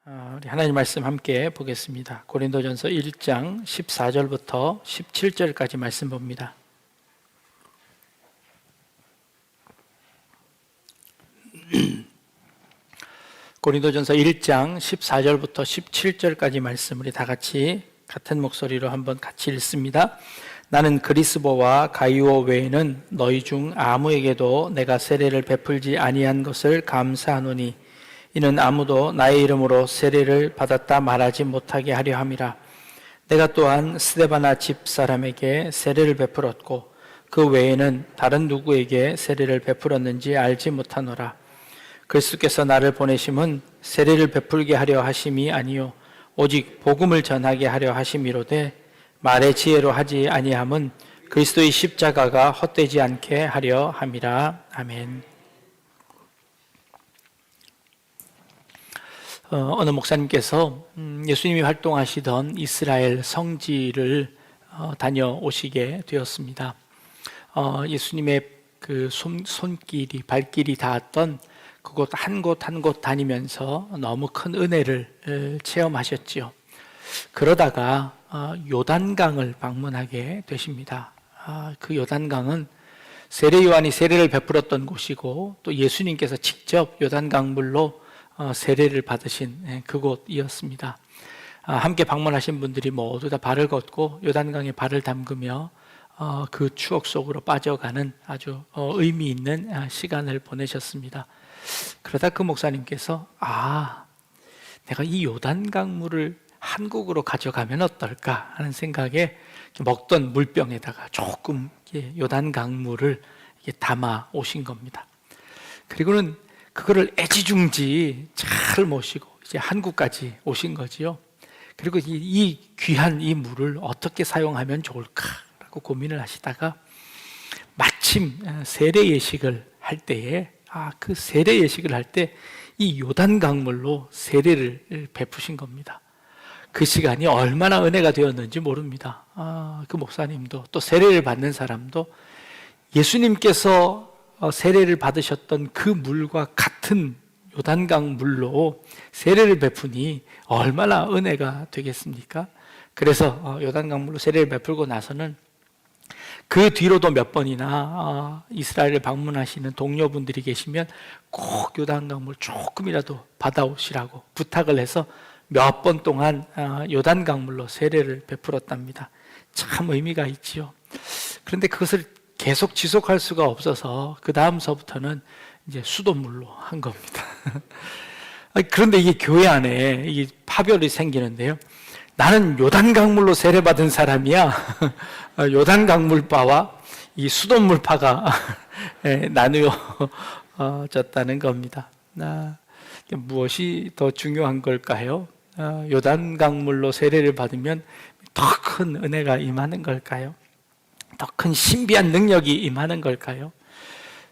우리 하나님 말씀 함께 보겠습니다. 고린도전서 1장 14절부터 17절까지 말씀 봅니다. 고린도전서 1장 14절부터 17절까지 말씀 우리 다 같이 같은 목소리로 한번 같이 읽습니다. 나는 그리스보와 가이오 외에는 너희 중 아무에게도 내가 세례를 베풀지 아니한 것을 감사하노니 이는 아무도 나의 이름으로 세례를 받았다 말하지 못하게 하려 함이라. 내가 또한 스데바나 집 사람에게 세례를 베풀었고 그 외에는 다른 누구에게 세례를 베풀었는지 알지 못하노라. 그리스도께서 나를 보내심은 세례를 베풀게 하려 하심이 아니요 오직 복음을 전하게 하려 하심이로되 말의 지혜로 하지 아니함은 그리스도의 십자가가 헛되지 않게 하려 함이라. 아멘. 어느 목사님께서 예수님이 활동하시던 이스라엘 성지를 다녀오시게 되었습니다. 예수님의 그 손길이 발길이 닿았던 그곳 한 곳 한 곳 다니면서 너무 큰 은혜를 체험하셨지요. 그러다가 요단강을 방문하게 되십니다. 그 요단강은 세례 요한이 세례를 베풀었던 곳이고 또 예수님께서 직접 요단강 물로 세례를 받으신 그곳이었습니다. 함께 방문하신 분들이 모두 다 발을 걷고 요단강에 발을 담그며 그 추억 속으로 빠져가는 아주 의미 있는 시간을 보내셨습니다. 그러다 그 목사님께서 내가 이 요단강 물을 한국으로 가져가면 어떨까 하는 생각에 먹던 물병에다가 조금 요단강 물을 담아 오신 겁니다. 그리고는 그거를 애지중지 잘 모시고 이제 한국까지 오신 거지요. 그리고 이 귀한 이 물을 어떻게 사용하면 좋을까라고 고민을 하시다가 마침 세례 예식을 할 때에 그 세례 예식을 할 때 이 요단강물로 세례를 베푸신 겁니다. 그 시간이 얼마나 은혜가 되었는지 모릅니다. 그 목사님도 또 세례를 받는 사람도 예수님께서 세례를 받으셨던 그 물과 같은 요단강 물로 세례를 베푸니 얼마나 은혜가 되겠습니까? 그래서 요단강 물로 세례를 베풀고 나서는 그 뒤로도 몇 번이나 이스라엘을 방문하시는 동료분들이 계시면 꼭 요단강 물 조금이라도 받아오시라고 부탁을 해서 몇 번 동안 요단강 물로 세례를 베풀었답니다. 참 의미가 있지요. 그런데 그것을 계속 지속할 수가 없어서 그 다음서부터는 이제 수돗물로 한 겁니다. 그런데 이게 교회 안에 이게 파별이 생기는데요. 나는 요단강물로 세례받은 사람이야. 요단강물파와 이 수돗물파가 나누어졌다는 겁니다. 무엇이 더 중요한 걸까요? 요단강물로 세례를 받으면 더 큰 은혜가 임하는 걸까요? 더 큰 신비한 능력이 임하는 걸까요?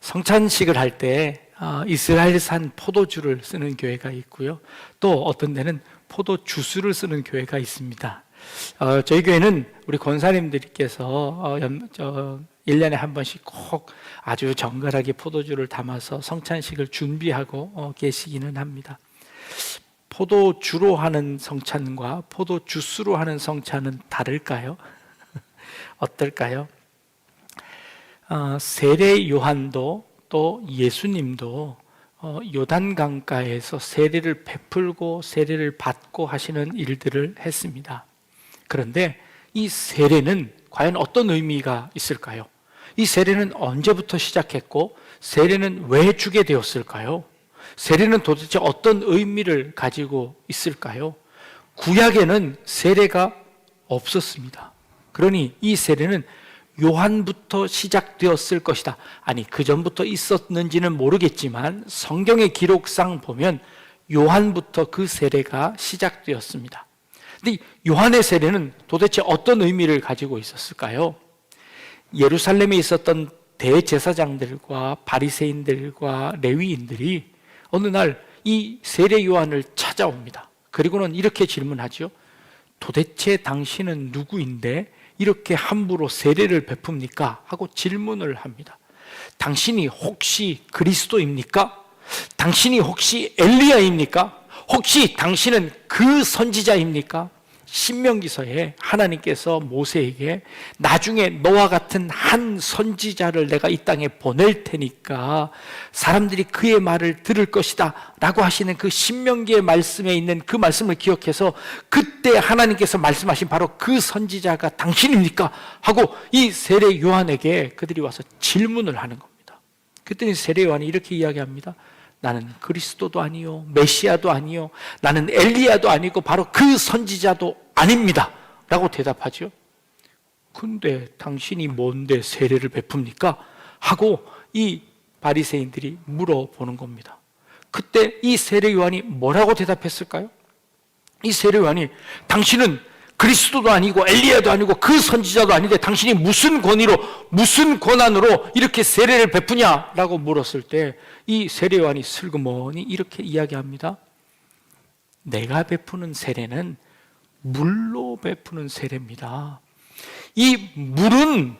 성찬식을 할 때 이스라엘산 포도주를 쓰는 교회가 있고요. 또 어떤 데는 포도주스를 쓰는 교회가 있습니다. 저희 교회는 우리 권사님들께서 1년에 한 번씩 꼭 아주 정갈하게 포도주를 담아서 성찬식을 준비하고 계시기는 합니다. 포도주로 하는 성찬과 포도주스로 하는 성찬은 다를까요? 어떨까요? 세례 요한도 또 예수님도 요단강가에서 세례를 베풀고 세례를 받고 하시는 일들을 했습니다. 그런데 이 세례는 과연 어떤 의미가 있을까요? 이 세례는 언제부터 시작했고 세례는 왜 주게 되었을까요? 세례는 도대체 어떤 의미를 가지고 있을까요? 구약에는 세례가 없었습니다. 그러니 이 세례는 요한부터 시작되었을 것이다. 아니, 그 전부터 있었는지는 모르겠지만 성경의 기록상 보면 요한부터 그 세례가 시작되었습니다. 근데 요한의 세례는 도대체 어떤 의미를 가지고 있었을까요? 예루살렘에 있었던 대제사장들과 바리새인들과 레위인들이 어느 날 이 세례 요한을 찾아옵니다. 그리고는 이렇게 질문하죠. 도대체 당신은 누구인데 이렇게 함부로 세례를 베풉니까? 하고 질문을 합니다. 당신이 혹시 그리스도입니까? 당신이 혹시 엘리야입니까? 혹시 당신은 그 선지자입니까? 신명기서에 하나님께서 모세에게 나중에 너와 같은 한 선지자를 내가 이 땅에 보낼 테니까 사람들이 그의 말을 들을 것이다 라고 하시는 그 신명기의 말씀에 있는 그 말씀을 기억해서 그때 하나님께서 말씀하신 바로 그 선지자가 당신입니까? 하고 이 세례 요한에게 그들이 와서 질문을 하는 겁니다. 그랬더니 세례 요한이 이렇게 이야기합니다. 나는 그리스도도 아니요 메시아도 아니요 나는 엘리야도 아니고 바로 그 선지자도 아닙니다 라고 대답하죠. 근데 당신이 뭔데 세례를 베풉니까? 하고 이 바리새인들이 물어보는 겁니다. 그때 이 세례 요한이 뭐라고 대답했을까요? 이 세례 요한이 당신은 그리스도도 아니고 엘리야도 아니고 그 선지자도 아닌데 당신이 무슨 권위로 무슨 권한으로 이렇게 세례를 베푸냐라고 물었을 때 이 세례 요한이 슬그머니 이렇게 이야기합니다. 내가 베푸는 세례는 물로 베푸는 세례입니다. 이 물은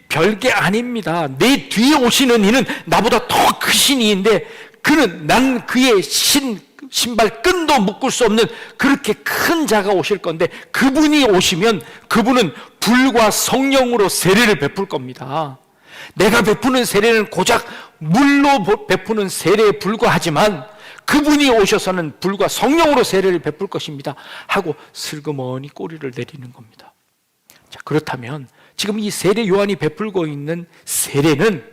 별게 아닙니다. 내 뒤에 오시는 이는 나보다 더 크신 이인데 그는 난 그의 신발 끈도 묶을 수 없는 그렇게 큰 자가 오실 건데 그분이 오시면 그분은 불과 성령으로 세례를 베풀 겁니다. 내가 베푸는 세례는 고작 물로 베푸는 세례에 불과하지만 그분이 오셔서는 불과 성령으로 세례를 베풀 것입니다 하고 슬그머니 꼬리를 내리는 겁니다. 자, 그렇다면 지금 이 세례 요한이 베풀고 있는 세례는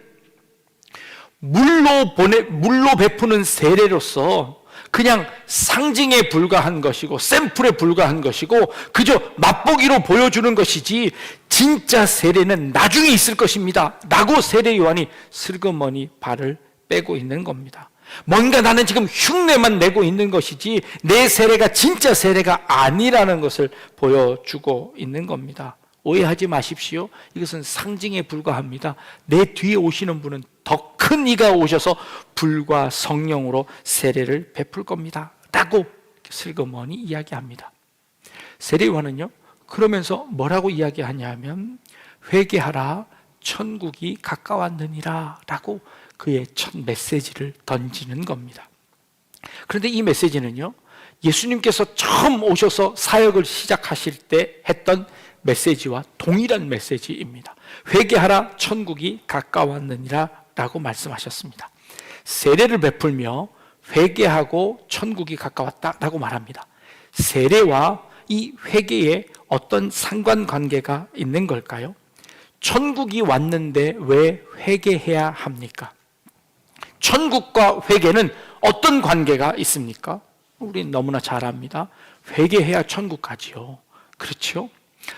물로 베푸는 세례로서 그냥 상징에 불과한 것이고 샘플에 불과한 것이고 그저 맛보기로 보여주는 것이지 진짜 세례는 나중에 있을 것입니다 라고 세례 요한이 슬그머니 발을 빼고 있는 겁니다. 뭔가 나는 지금 흉내만 내고 있는 것이지 내 세례가 진짜 세례가 아니라는 것을 보여주고 있는 겁니다. 오해하지 마십시오. 이것은 상징에 불과합니다. 내 뒤에 오시는 분은 더 큰 이가 오셔서 불과 성령으로 세례를 베풀 겁니다 라고 슬그머니 이야기합니다. 세례 요한은요 그러면서 뭐라고 이야기하냐면 회개하라 천국이 가까웠느니라 라고 그의 첫 메시지를 던지는 겁니다. 그런데 이 메시지는요 예수님께서 처음 오셔서 사역을 시작하실 때 했던 메시지와 동일한 메시지입니다. 회개하라 천국이 가까웠느니라 라고 말씀하셨습니다. 세례를 베풀며 회개하고 천국이 가까웠다라고 말합니다. 세례와 이 회개에 어떤 상관관계가 있는 걸까요? 천국이 왔는데 왜 회개해야 합니까? 천국과 회개는 어떤 관계가 있습니까? 우리는 너무나 잘 압니다. 회개해야 천국 가지요. 그렇죠?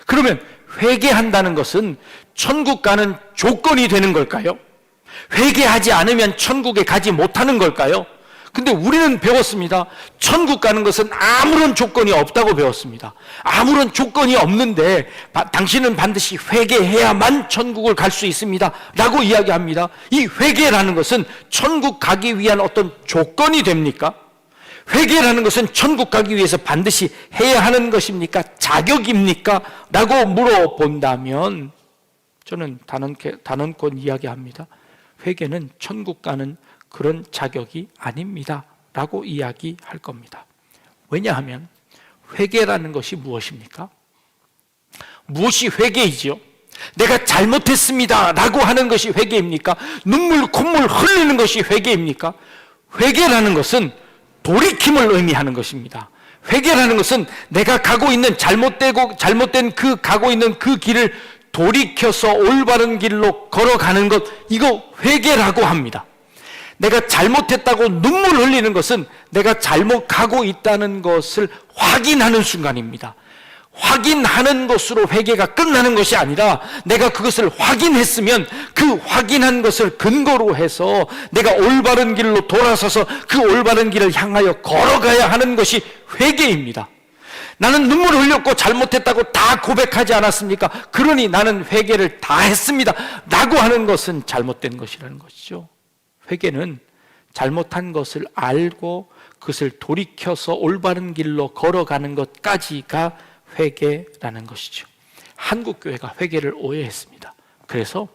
그러면 회개한다는 것은 천국 가는 조건이 되는 걸까요? 회개하지 않으면 천국에 가지 못하는 걸까요? 근데 우리는 배웠습니다. 천국 가는 것은 아무런 조건이 없다고 배웠습니다. 아무런 조건이 없는데 당신은 반드시 회개해야만 천국을 갈 수 있습니다 라고 이야기합니다. 이 회개라는 것은 천국 가기 위한 어떤 조건이 됩니까? 회개라는 것은 천국 가기 위해서 반드시 해야 하는 것입니까? 자격입니까? 라고 물어본다면 저는 단언권 이야기합니다. 회개는 천국 가는 그런 자격이 아닙니다 라고 이야기할 겁니다. 왜냐하면 회개라는 것이 무엇입니까? 무엇이 회개이지요? 내가 잘못했습니다 라고 하는 것이 회개입니까? 눈물 콧물 흘리는 것이 회개입니까? 회개라는 것은 돌이킴을 의미하는 것입니다. 회개라는 것은 내가 가고 있는 잘못된 그 가고 있는 그 길을 돌이켜서 올바른 길로 걸어가는 것, 이거 회개라고 합니다. 내가 잘못했다고 눈물 흘리는 것은 내가 잘못 가고 있다는 것을 확인하는 순간입니다. 확인하는 것으로 회개가 끝나는 것이 아니라 내가 그것을 확인했으면 그 확인한 것을 근거로 해서 내가 올바른 길로 돌아서서 그 올바른 길을 향하여 걸어가야 하는 것이 회개입니다. 나는 눈물을 흘렸고 잘못했다고 다 고백하지 않았습니까? 그러니 나는 회개를 다 했습니다 라고 하는 것은 잘못된 것이라는 것이죠. 회개는 잘못한 것을 알고 그것을 돌이켜서 올바른 길로 걸어가는 것까지가 회개라는 것이죠. 한국교회가 회개를 오해했습니다. 그래서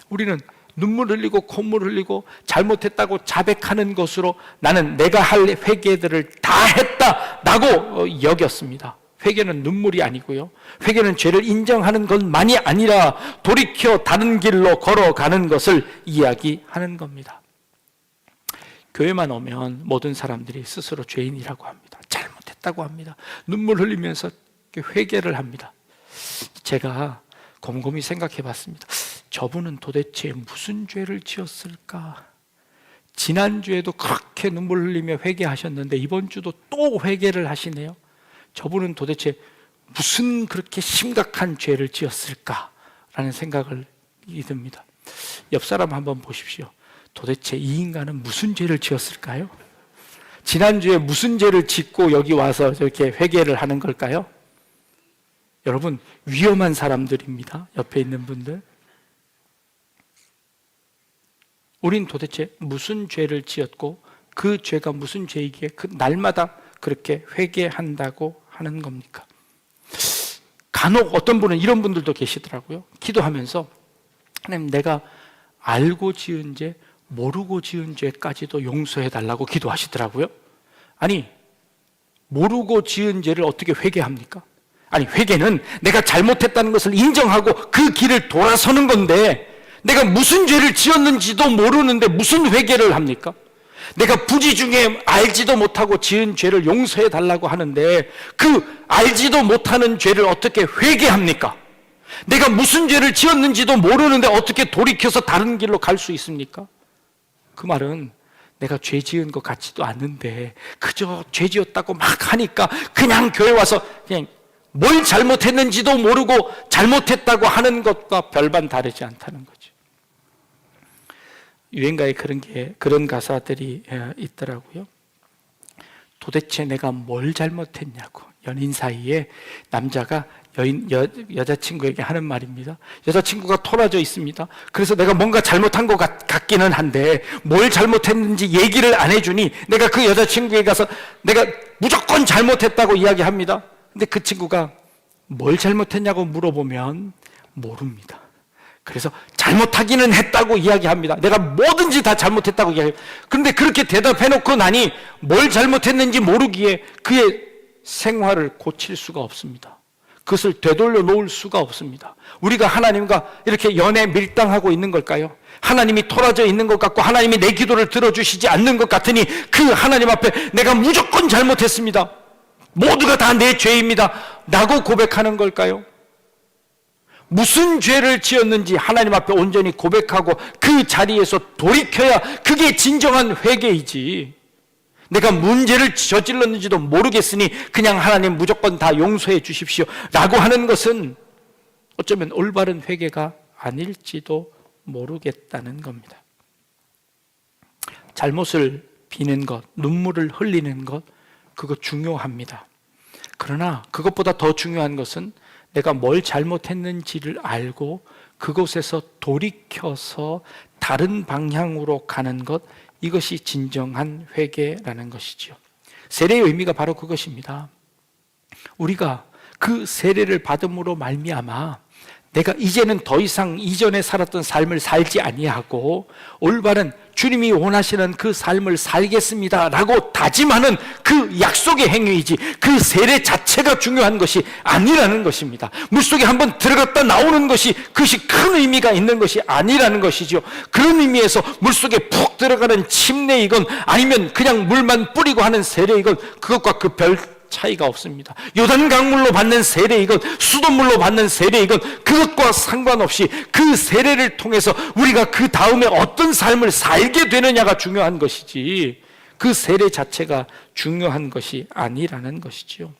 우리는 눈물 흘리고 콧물 흘리고 잘못했다고 자백하는 것으로 나는 내가 할 회개들을 다 했다라고 여겼습니다. 회개는 눈물이 아니고요, 회개는 죄를 인정하는 것만이 아니라 돌이켜 다른 길로 걸어가는 것을 이야기하는 겁니다. 교회만 오면 모든 사람들이 스스로 죄인이라고 합니다. 잘못했다고 합니다. 눈물 흘리면서 회개를 합니다. 제가 곰곰이 생각해 봤습니다. 저분은 도대체 무슨 죄를 지었을까? 지난주에도 그렇게 눈물 흘리며 회개하셨는데 이번 주도 또 회개를 하시네요. 저분은 도대체 무슨 그렇게 심각한 죄를 지었을까라는 생각을 듭니다. 옆 사람 한번 보십시오. 도대체 이 인간은 무슨 죄를 지었을까요? 지난주에 무슨 죄를 짓고 여기 와서 저렇게 회개를 하는 걸까요? 여러분, 위험한 사람들입니다. 옆에 있는 분들. 우린 도대체 무슨 죄를 지었고 그 죄가 무슨 죄이기에 그 날마다 그렇게 회개한다고 하는 겁니까? 간혹 어떤 분은 이런 분들도 계시더라고요. 기도하면서 하나님, 내가 알고 지은 죄, 모르고 지은 죄까지도 용서해 달라고 기도하시더라고요. 아니, 모르고 지은 죄를 어떻게 회개합니까? 아니, 회개는 내가 잘못했다는 것을 인정하고 그 길을 돌아서는 건데, 내가 무슨 죄를 지었는지도 모르는데 무슨 회개를 합니까? 내가 부지 중에 알지도 못하고 지은 죄를 용서해 달라고 하는데 그 알지도 못하는 죄를 어떻게 회개합니까? 내가 무슨 죄를 지었는지도 모르는데 어떻게 돌이켜서 다른 길로 갈 수 있습니까? 그 말은 내가 죄 지은 것 같지도 않는데 그저 죄 지었다고 막 하니까 그냥 교회 와서 그냥 뭘 잘못했는지도 모르고 잘못했다고 하는 것과 별반 다르지 않다는 거죠. 유행가에 그런 가사들이 있더라고요. 도대체 내가 뭘 잘못했냐고. 연인 사이에 남자가 여자친구에게 하는 말입니다. 여자친구가 토라져 있습니다. 그래서 내가 뭔가 잘못한 것 같기는 한데 뭘 잘못했는지 얘기를 안 해주니 내가 그 여자친구에게 가서 내가 무조건 잘못했다고 이야기합니다. 근데 그 친구가 뭘 잘못했냐고 물어보면 모릅니다. 그래서 잘못하기는 했다고 이야기합니다. 내가 뭐든지 다 잘못했다고 이야기해요. 그런데 그렇게 대답해놓고 나니 뭘 잘못했는지 모르기에 그의 생활을 고칠 수가 없습니다. 그것을 되돌려 놓을 수가 없습니다. 우리가 하나님과 이렇게 연애 밀당하고 있는 걸까요? 하나님이 토라져 있는 것 같고 하나님이 내 기도를 들어주시지 않는 것 같으니 그 하나님 앞에 내가 무조건 잘못했습니다, 모두가 다 내 죄입니다 라고 고백하는 걸까요? 무슨 죄를 지었는지 하나님 앞에 온전히 고백하고 그 자리에서 돌이켜야 그게 진정한 회개이지, 내가 문제를 저질렀는지도 모르겠으니 그냥 하나님 무조건 다 용서해 주십시오 라고 하는 것은 어쩌면 올바른 회개가 아닐지도 모르겠다는 겁니다. 잘못을 비는 것, 눈물을 흘리는 것, 그거 중요합니다. 그러나 그것보다 더 중요한 것은 내가 뭘 잘못했는지를 알고 그곳에서 돌이켜서 다른 방향으로 가는 것, 이것이 진정한 회개라는 것이죠. 세례의 의미가 바로 그것입니다. 우리가 그 세례를 받음으로 말미암아 내가 이제는 더 이상 이전에 살았던 삶을 살지 아니하고 올바른 주님이 원하시는 그 삶을 살겠습니다 라고 다짐하는 그 약속의 행위이지 그 세례 자체가 중요한 것이 아니라는 것입니다. 물속에 한번 들어갔다 나오는 것이 그것이 큰 의미가 있는 것이 아니라는 것이죠. 그런 의미에서 물속에 푹 들어가는 침례이건 아니면 그냥 물만 뿌리고 하는 세례이건 그것과 그 별 차이가 없습니다. 요단 강물로 받는 세례이건 수돗물로 받는 세례이건 그것과 상관없이 그 세례를 통해서 우리가 그 다음에 어떤 삶을 살게 되느냐가 중요한 것이지 그 세례 자체가 중요한 것이 아니라는 것이지요.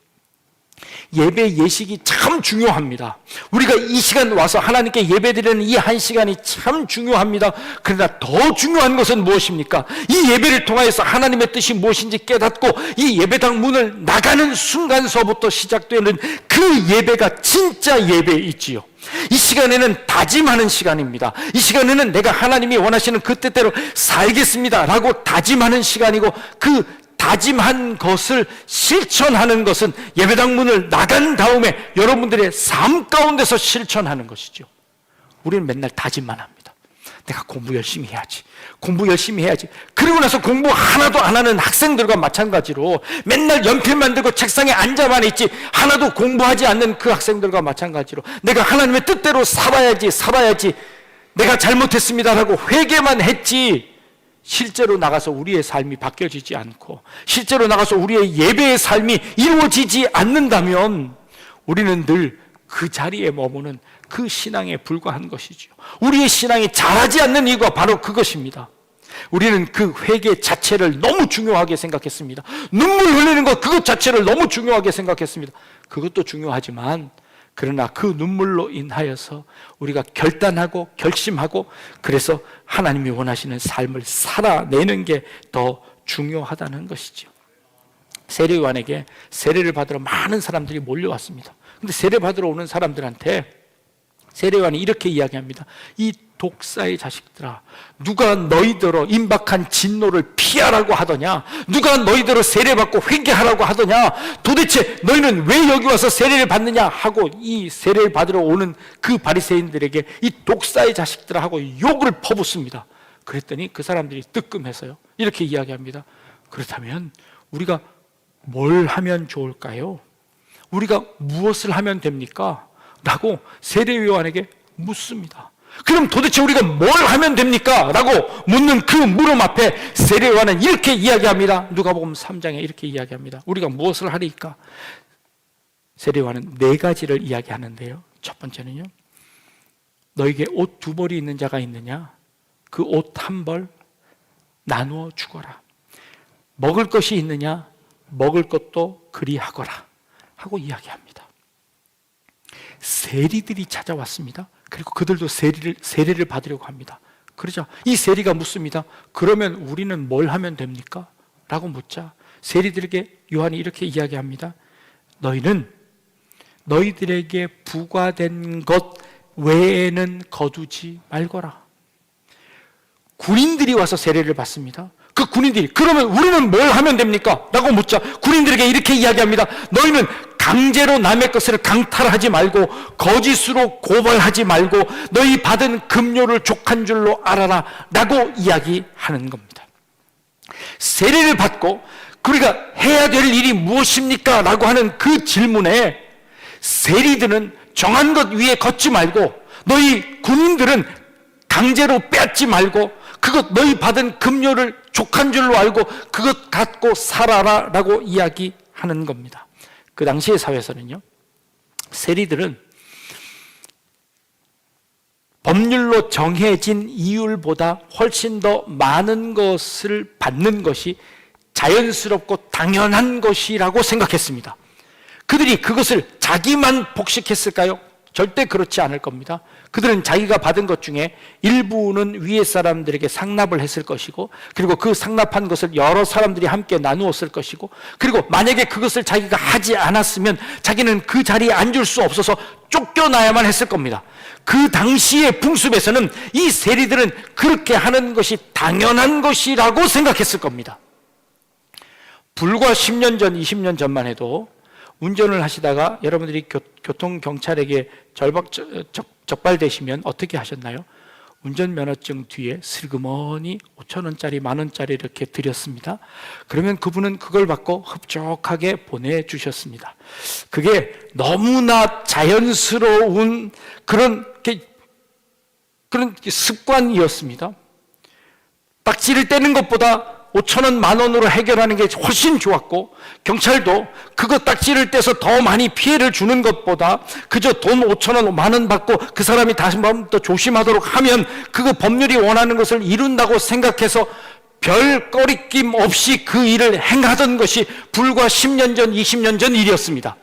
예배 예식이 참 중요합니다. 우리가 이 시간 와서 하나님께 예배드리는 이 한 시간이 참 중요합니다. 그러나 더 중요한 것은 무엇입니까? 이 예배를 통하여서 하나님의 뜻이 무엇인지 깨닫고 이 예배당 문을 나가는 순간서부터 시작되는 그 예배가 진짜 예배이지요. 이 시간에는 다짐하는 시간입니다. 이 시간에는 내가 하나님이 원하시는 그 뜻대로 살겠습니다 라고 다짐하는 시간이고 그 다짐한 것을 실천하는 것은 예배당 문을 나간 다음에 여러분들의 삶 가운데서 실천하는 것이죠. 우리는 맨날 다짐만 합니다. 내가 공부 열심히 해야지. 공부 열심히 해야지. 그러고 나서 공부 하나도 안 하는 학생들과 마찬가지로 맨날 연필 만들고 책상에 앉아만 있지 하나도 공부하지 않는 그 학생들과 마찬가지로 내가 하나님의 뜻대로 살아야지. 내가 잘못했습니다라고 회개만 했지 실제로 나가서 우리의 삶이 바뀌어지지 않고 실제로 나가서 우리의 예배의 삶이 이루어지지 않는다면 우리는 늘 그 자리에 머무는 그 신앙에 불과한 것이죠. 우리의 신앙이 자라지 않는 이유가 바로 그것입니다. 우리는 그 회개 자체를 너무 중요하게 생각했습니다. 눈물 흘리는 것 그것 자체를 너무 중요하게 생각했습니다. 그것도 중요하지만 그러나 그 눈물로 인하여서 우리가 결단하고 결심하고 그래서 하나님이 원하시는 삶을 살아내는 게 더 중요하다는 것이죠. 세례요한에게 세례를 받으러 많은 사람들이 몰려왔습니다. 근데 세례 받으러 오는 사람들한테 세례요한이 이렇게 이야기합니다. 이 독사의 자식들아, 누가 너희들어 임박한 진노를 피하라고 하더냐? 누가 너희들어 세례받고 회개하라고 하더냐? 도대체 너희는 왜 여기 와서 세례를 받느냐? 하고 이 세례를 받으러 오는 그 바리새인들에게 이 독사의 자식들아 하고 욕을 퍼붓습니다. 그랬더니 그 사람들이 뜨끔해서요 이렇게 이야기합니다. 그렇다면 우리가 뭘 하면 좋을까요? 우리가 무엇을 하면 됩니까? 라고 세례요한에게 묻습니다. 그럼 도대체 우리가 뭘 하면 됩니까? 라고 묻는 그 물음 앞에 세례요한은 이렇게 이야기합니다. 누가복음 3장에 이렇게 이야기합니다. 우리가 무엇을 하리까? 세례요한은 4가지를 이야기하는데요. 첫 번째는요, 너에게 옷 2벌이 있는 자가 있느냐? 그 옷 1벌 나누어 주거라. 먹을 것이 있느냐? 먹을 것도 그리하거라 하고 이야기합니다. 세리들이 찾아왔습니다. 그리고 그들도 세례를 받으려고 합니다. 그러자 이 세리가 묻습니다. 그러면 우리는 뭘 하면 됩니까? 라고 묻자 세리들에게 요한이 이렇게 이야기합니다. 너희는 너희들에게 부과된 것 외에는 거두지 말거라. 군인들이 와서 세례를 받습니다. 그 군인들이 그러면 우리는 뭘 하면 됩니까? 라고 묻자 군인들에게 이렇게 이야기합니다. 너희는 강제로 남의 것을 강탈하지 말고 거짓으로 고발하지 말고 너희 받은 급료를 족한 줄로 알아라 라고 이야기하는 겁니다. 세례를 받고 우리가 해야 될 일이 무엇입니까? 라고 하는 그 질문에 세리들은 정한 것 위에 걷지 말고 너희 군인들은 강제로 빼앗지 말고 그것 너희 받은 급료를 족한 줄로 알고 그것 갖고 살아라 라고 이야기하는 겁니다. 그 당시의 사회에서는요, 세리들은 법률로 정해진 이율보다 훨씬 더 많은 것을 받는 것이 자연스럽고 당연한 것이라고 생각했습니다. 그들이 그것을 자기만 복식했을까요? 절대 그렇지 않을 겁니다. 그들은 자기가 받은 것 중에 일부는 위에 사람들에게 상납을 했을 것이고 그리고 그 상납한 것을 여러 사람들이 함께 나누었을 것이고 그리고 만약에 그것을 자기가 하지 않았으면 자기는 그 자리에 앉을 수 없어서 쫓겨나야만 했을 겁니다. 그 당시의 풍습에서는 이 세리들은 그렇게 하는 것이 당연한 것이라고 생각했을 겁니다. 불과 10년 전, 20년 전만 해도 운전을 하시다가 여러분들이 교통경찰에게 적발되시면 어떻게 하셨나요? 운전면허증 뒤에 슬그머니 5,000원짜리, 만원짜리 이렇게 드렸습니다. 그러면 그분은 그걸 받고 흡족하게 보내주셨습니다. 그게 너무나 자연스러운 그런 습관이었습니다. 딱지를 떼는 것보다 5,000원, 만원으로 해결하는 게 훨씬 좋았고 경찰도 그거 딱지를 떼서 더 많이 피해를 주는 것보다 그저 돈 5,000원, 만원 받고 그 사람이 다시 한번 더 조심하도록 하면 그거 법률이 원하는 것을 이룬다고 생각해서 별 꺼리낌 없이 그 일을 행하던 것이 불과 10년 전, 20년 전 일이었습니다.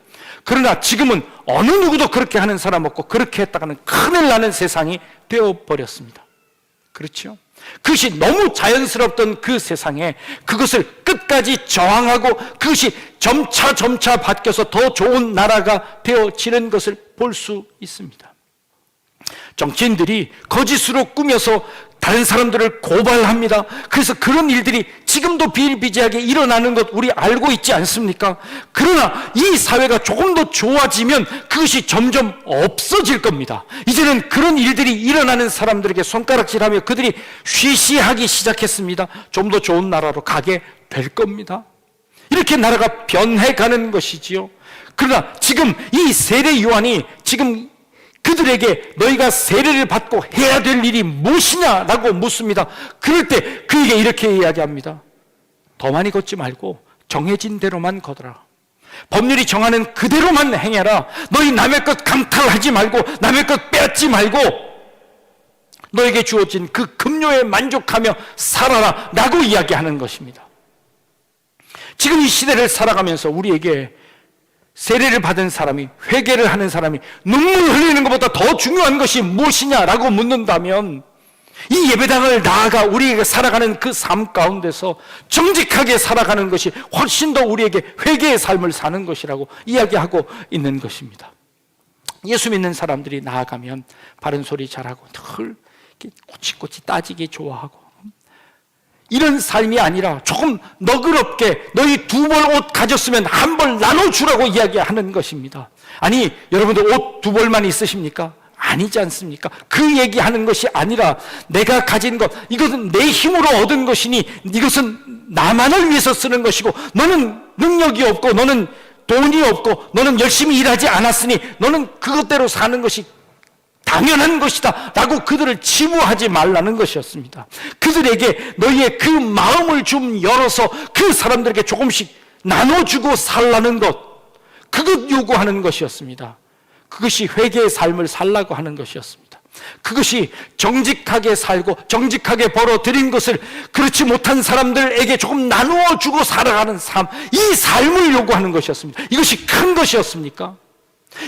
그러나 지금은 어느 누구도 그렇게 하는 사람 없고 그렇게 했다가는 큰일 나는 세상이 되어버렸습니다. 그렇죠? 그것이 너무 자연스럽던 그 세상에 그것을 끝까지 저항하고 그것이 점차 바뀌어서 더 좋은 나라가 되어지는 것을 볼 수 있습니다. 정치인들이 거짓으로 꾸며서 다른 사람들을 고발합니다. 그래서 그런 일들이 지금도 비일비재하게 일어나는 것 우리 알고 있지 않습니까? 그러나 이 사회가 조금 더 좋아지면 그것이 점점 없어질 겁니다. 이제는 그런 일들이 일어나는 사람들에게 손가락질하며 그들이 쉬쉬하기 시작했습니다. 좀 더 좋은 나라로 가게 될 겁니다. 이렇게 나라가 변해가는 것이지요. 그러나 지금 이 세례 요한이 지금 그들에게 너희가 세례를 받고 해야 될 일이 무엇이냐라고 묻습니다. 그럴 때 그에게 이렇게 이야기합니다. 더 많이 걷지 말고 정해진 대로만 걷어라. 법률이 정하는 그대로만 행해라. 너희 남의 것 강탈하지 말고 남의 것 빼앗지 말고 너에게 주어진 그 급료에 만족하며 살아라 라고 이야기하는 것입니다. 지금 이 시대를 살아가면서 우리에게 세례를 받은 사람이, 회개를 하는 사람이 눈물을 흘리는 것보다 더 중요한 것이 무엇이냐라고 묻는다면 이 예배당을 나아가 우리에게 살아가는 그 삶 가운데서 정직하게 살아가는 것이 훨씬 더 우리에게 회개의 삶을 사는 것이라고 이야기하고 있는 것입니다. 예수 믿는 사람들이 나아가면 바른 소리 잘하고 늘 꼬치꼬치 따지기 좋아하고 이런 삶이 아니라 조금 너그럽게 너희 2벌 옷 가졌으면 1벌 나눠주라고 이야기하는 것입니다. 아니 여러분들 옷 2벌만 있으십니까? 아니지 않습니까? 그 얘기하는 것이 아니라 내가 가진 것 이것은 내 힘으로 얻은 것이니 이것은 나만을 위해서 쓰는 것이고 너는 능력이 없고 너는 돈이 없고 너는 열심히 일하지 않았으니 너는 그것대로 사는 것이 당연한 것이다 라고 그들을 치부하지 말라는 것이었습니다. 그들에게 너희의 그 마음을 좀 열어서 그 사람들에게 조금씩 나눠주고 살라는 것, 그것 요구하는 것이었습니다. 그것이 회개의 삶을 살라고 하는 것이었습니다. 그것이 정직하게 살고 정직하게 벌어들인 것을 그렇지 못한 사람들에게 조금 나누어 주고 살아가는 삶, 이 삶을 요구하는 것이었습니다. 이것이 큰 것이었습니까?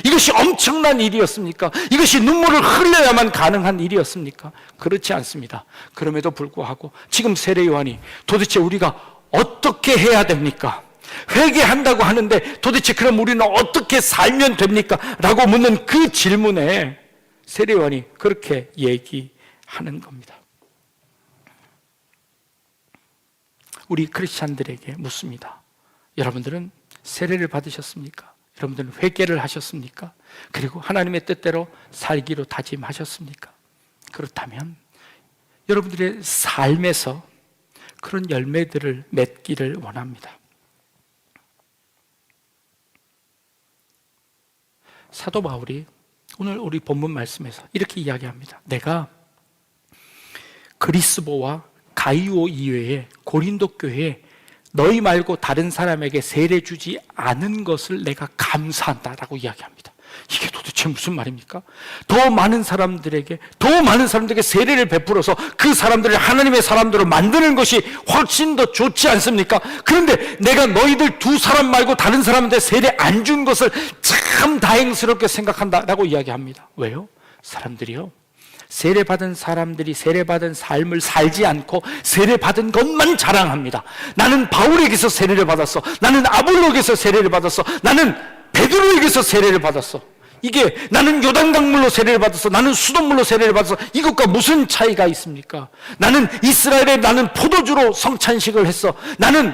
이것이 엄청난 일이었습니까? 이것이 눈물을 흘려야만 가능한 일이었습니까? 그렇지 않습니다. 그럼에도 불구하고 지금 세례 요한이 도대체 우리가 어떻게 해야 됩니까? 회개한다고 하는데 도대체 그럼 우리는 어떻게 살면 됩니까? 라고 묻는 그 질문에 세례 요한이 그렇게 얘기하는 겁니다. 우리 크리스찬들에게 묻습니다. 여러분들은 세례를 받으셨습니까? 여러분들은 회개를 하셨습니까? 그리고 하나님의 뜻대로 살기로 다짐하셨습니까? 그렇다면 여러분들의 삶에서 그런 열매들을 맺기를 원합니다. 사도 바울이 오늘 우리 본문 말씀에서 이렇게 이야기합니다. 내가 그리스보와 가이오 이외에 고린도 교회에 너희 말고 다른 사람에게 세례 주지 않은 것을 내가 감사한다라고 이야기합니다. 이게 도대체 무슨 말입니까? 더 많은 사람들에게 세례를 베풀어서 그 사람들을 하나님의 사람들로 만드는 것이 훨씬 더 좋지 않습니까? 그런데 내가 너희들 2사람 말고 다른 사람한테 세례 안 준 것을 참 다행스럽게 생각한다라고 이야기합니다. 왜요? 사람들이요, 세례받은 사람들이 세례받은 삶을 살지 않고 세례받은 것만 자랑합니다. 나는 바울에게서 세례를 받았어. 나는 아볼로에게서 세례를 받았어. 나는 베드로에게서 세례를 받았어. 이게 나는 요단강물로 세례를 받았어. 나는 수돗물로 세례를 받았어. 이것과 무슨 차이가 있습니까? 나는 이스라엘에 나는 포도주로 성찬식을 했어. 나는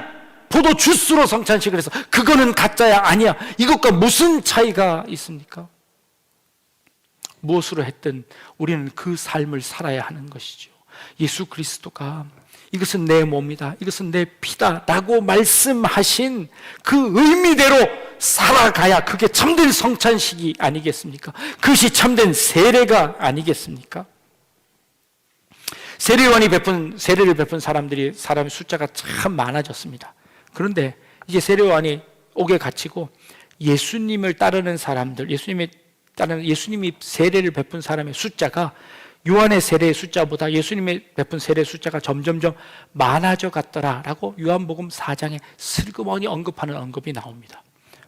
포도 주스로 성찬식을 했어. 그거는 가짜야. 아니야. 이것과 무슨 차이가 있습니까? 무엇으로 했든 우리는 그 삶을 살아야 하는 것이죠. 예수 그리스도가 이것은 내 몸이다, 이것은 내 피다 라고 말씀하신 그 의미대로 살아가야 그게 참된 성찬식이 아니겠습니까? 그것이 참된 세례가 아니겠습니까? 세례요한이 세례를 베푼 사람의 숫자가 참 많아졌습니다. 그런데 이제 세례요한이 옥에 갇히고 예수님을 따르는 사람들, 예수님이 세례를 베푼 사람의 숫자가 요한의 세례의 숫자보다 예수님의 베푼 세례의 숫자가 점점점 많아져 갔더라라고 요한복음 4장에 슬그머니 언급하는 언급이 나옵니다.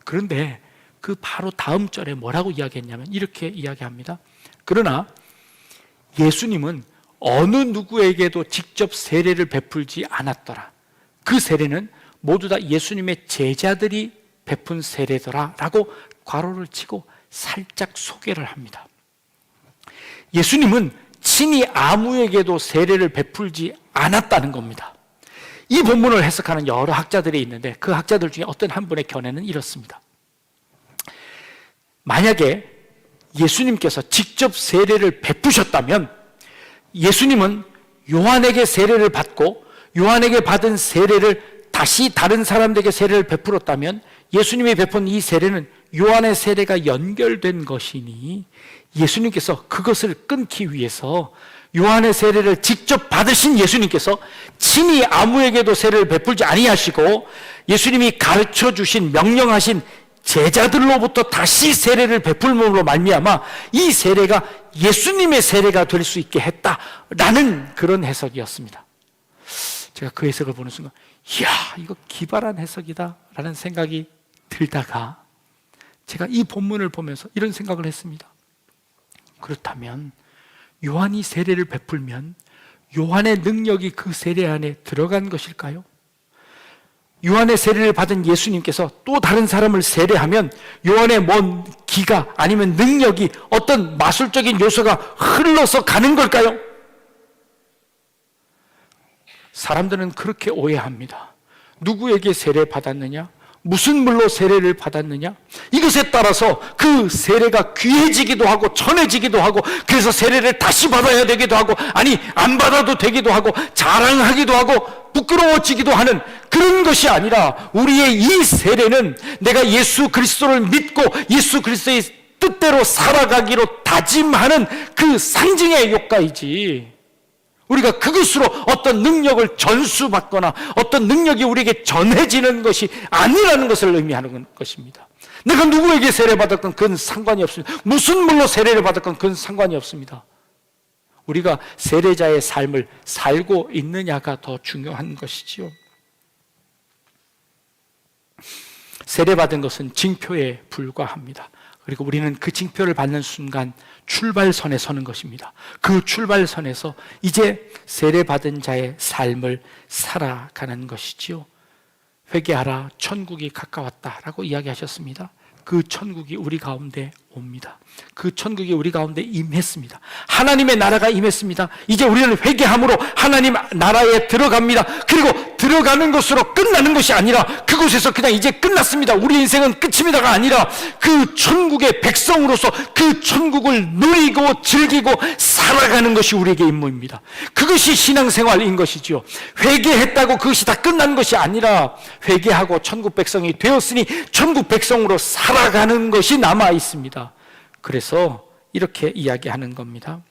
그런데 그 바로 다음 절에 뭐라고 이야기했냐면 이렇게 이야기합니다. 그러나 예수님은 어느 누구에게도 직접 세례를 베풀지 않았더라. 그 세례는 모두 다 예수님의 제자들이 베푼 세례더라 라고 괄호를 치고 살짝 소개를 합니다. 예수님은 친히 아무에게도 세례를 베풀지 않았다는 겁니다. 이 본문을 해석하는 여러 학자들이 있는데 그 학자들 중에 어떤 한 분의 견해는 이렇습니다. 만약에 예수님께서 직접 세례를 베푸셨다면 예수님은 요한에게 세례를 받고 요한에게 받은 세례를 다시 다른 사람들에게 세례를 베풀었다면 예수님이 베푼 이 세례는 요한의 세례가 연결된 것이니 예수님께서 그것을 끊기 위해서 요한의 세례를 직접 받으신 예수님께서 친히 아무에게도 세례를 베풀지 아니하시고 예수님이 가르쳐 주신 명령하신 제자들로부터 다시 세례를 베풀므로 말미암아 이 세례가 예수님의 세례가 될 수 있게 했다라는 그런 해석이었습니다. 제가 그 해석을 보는 순간 이야, 이거 기발한 해석이다 라는 생각이 들다가 제가 이 본문을 보면서 이런 생각을 했습니다. 그렇다면 요한이 세례를 베풀면 요한의 능력이 그 세례 안에 들어간 것일까요? 요한의 세례를 받은 예수님께서 또 다른 사람을 세례하면 요한의 뭔 기가 아니면 능력이 어떤 마술적인 요소가 흘러서 가는 걸까요? 사람들은 그렇게 오해합니다. 누구에게 세례 받았느냐? 무슨 물로 세례를 받았느냐? 이것에 따라서 그 세례가 귀해지기도 하고 전해지기도 하고 그래서 세례를 다시 받아야 되기도 하고 아니 안 받아도 되기도 하고 자랑하기도 하고 부끄러워지기도 하는 그런 것이 아니라 우리의 이 세례는 내가 예수 그리스도를 믿고 예수 그리스도의 뜻대로 살아가기로 다짐하는 그 상징의 효과이지 우리가 그것으로 어떤 능력을 전수받거나 어떤 능력이 우리에게 전해지는 것이 아니라는 것을 의미하는 것입니다. 내가 누구에게 세례받았건 그건 상관이 없습니다. 무슨 물로 세례를 받았건 그건 상관이 없습니다. 우리가 세례자의 삶을 살고 있느냐가 더 중요한 것이지요. 세례받은 것은 징표에 불과합니다. 그리고 우리는 그 징표를 받는 순간 출발선에 서는 것입니다. 그 출발선에서 이제 세례받은 자의 삶을 살아가는 것이지요. 회개하라, 천국이 가까웠다라고 이야기하셨습니다. 그 천국이 우리 가운데 옵니다. 그 천국이 우리 가운데 임했습니다. 하나님의 나라가 임했습니다. 이제 우리는 회개함으로 하나님 나라에 들어갑니다. 그리고 들어가는 것으로 끝나는 것이 아니라 그곳에서 그냥 이제 끝났습니다. 우리 인생은 끝입니다가 아니라 그 천국의 백성으로서 그 천국을 누리고 즐기고 살아가는 것이 우리에게 임무입니다. 그것이 신앙생활인 것이죠. 회개했다고 그것이 다 끝난 것이 아니라 회개하고 천국 백성이 되었으니 천국 백성으로 살아가는 것이 남아 있습니다. 그래서 이렇게 이야기하는 겁니다.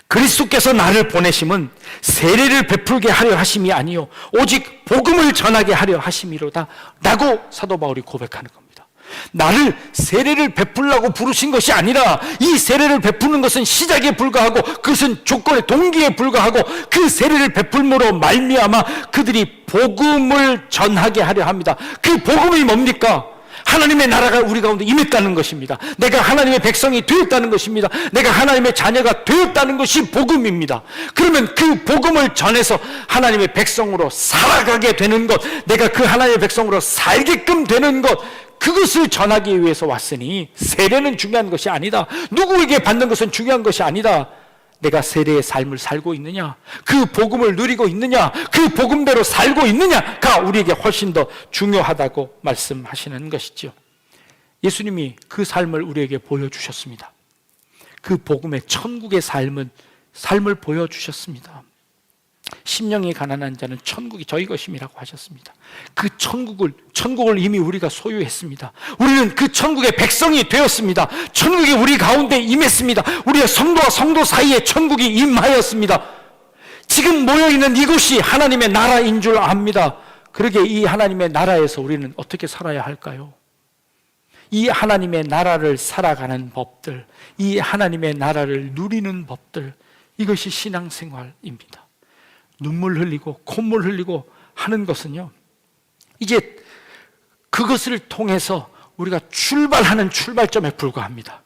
그리스도께서 나를 보내심은 세례를 베풀게 하려 하심이 아니요 오직 복음을 전하게 하려 하심이로다 라고 사도 바울이 고백하는 겁니다. 나를 세례를 베풀라고 부르신 것이 아니라 이 세례를 베푸는 것은 시작에 불과하고 그것은 조건의 동기에 불과하고 그 세례를 베풀므로 말미암아 그들이 복음을 전하게 하려 합니다. 그 복음이 뭡니까? 하나님의 나라가 우리 가운데 임했다는 것입니다. 내가 하나님의 백성이 되었다는 것입니다. 내가 하나님의 자녀가 되었다는 것이 복음입니다. 그러면 그 복음을 전해서 하나님의 백성으로 살아가게 되는 것, 내가 그 하나님의 백성으로 살게끔 되는 것, 그것을 전하기 위해서 왔으니 세례는 중요한 것이 아니다. 누구에게 받는 것은 중요한 것이 아니다. 내가 세례의 삶을 살고 있느냐, 그 복음을 누리고 있느냐, 그 복음대로 살고 있느냐가 우리에게 훨씬 더 중요하다고 말씀하시는 것이죠. 예수님이 그 삶을 우리에게 보여주셨습니다. 그 복음의 천국의 삶을 보여주셨습니다. 심령이 가난한 자는 천국이 저희 것임이라고 하셨습니다. 그 천국을 이미 우리가 소유했습니다. 우리는 그 천국의 백성이 되었습니다. 천국이 우리 가운데 임했습니다. 우리의 성도와 성도 사이에 천국이 임하였습니다. 지금 모여있는 이곳이 하나님의 나라인 줄 압니다. 그러게 이 하나님의 나라에서 우리는 어떻게 살아야 할까요? 이 하나님의 나라를 살아가는 법들, 이 하나님의 나라를 누리는 법들, 이것이 신앙생활입니다. 눈물 흘리고 콧물 흘리고 하는 것은요, 이제 그것을 통해서 우리가 출발하는 출발점에 불과합니다.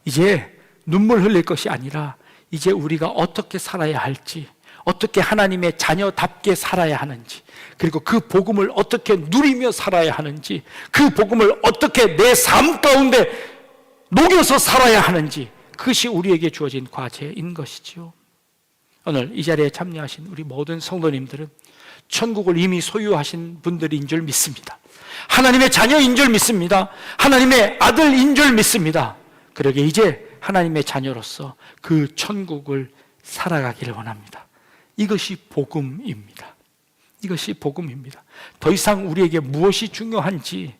이제 눈물 흘릴 것이 아니라 이제 우리가 어떻게 살아야 할지, 어떻게 하나님의 자녀답게 살아야 하는지, 그리고 그 복음을 어떻게 누리며 살아야 하는지, 그 복음을 어떻게 내 삶 가운데 녹여서 살아야 하는지, 그것이 우리에게 주어진 과제인 것이지요. 오늘 이 자리에 참여하신 우리 모든 성도님들은 천국을 이미 소유하신 분들인 줄 믿습니다. 하나님의 자녀인 줄 믿습니다. 하나님의 아들인 줄 믿습니다. 그러게 이제 하나님의 자녀로서 그 천국을 살아가기를 원합니다. 이것이 복음입니다. 이것이 복음입니다. 더 이상 우리에게 무엇이 중요한지,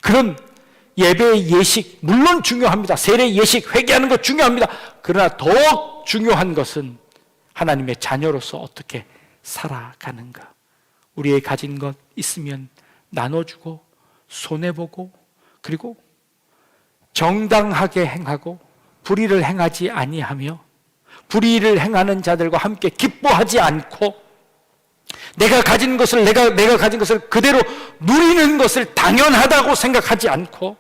그런 예배의 예식 물론 중요합니다. 세례 예식 회개하는 것 중요합니다. 그러나 더 중요한 것은 하나님의 자녀로서 어떻게 살아가는가. 우리의 가진 것 있으면 나눠주고 손해보고, 그리고 정당하게 행하고 불의를 행하지 아니하며 불의를 행하는 자들과 함께 기뻐하지 않고 내가 가진 것을 내가 가진 것을 그대로 누리는 것을 당연하다고 생각하지 않고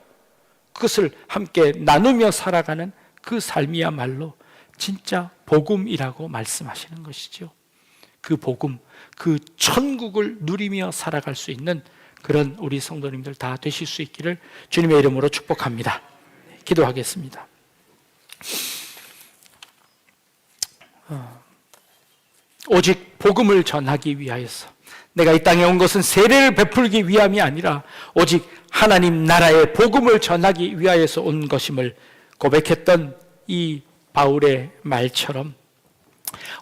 그것을 함께 나누며 살아가는 그 삶이야말로 진짜 복음이라고 말씀하시는 것이죠. 그 복음, 그 천국을 누리며 살아갈 수 있는 그런 우리 성도님들 다 되실 수 있기를 주님의 이름으로 축복합니다. 기도하겠습니다. 오직 복음을 전하기 위하여서 내가 이 땅에 온 것은 세례를 베풀기 위함이 아니라 오직 하나님 나라의 복음을 전하기 위하여서 온 것임을 고백했던 이 바울의 말처럼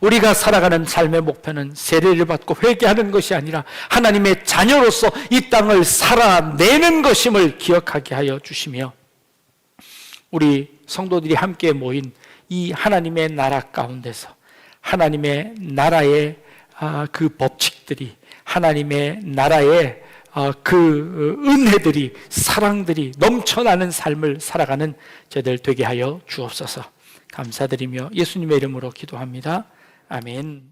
우리가 살아가는 삶의 목표는 세례를 받고 회개하는 것이 아니라 하나님의 자녀로서 이 땅을 살아내는 것임을 기억하게 하여 주시며, 우리 성도들이 함께 모인 이 하나님의 나라 가운데서 하나님의 나라의 그 법칙들이, 하나님의 나라의 그 은혜들이, 사랑들이 넘쳐나는 삶을 살아가는 저희들 되게 하여 주옵소서. 감사드리며 예수님의 이름으로 기도합니다. 아멘.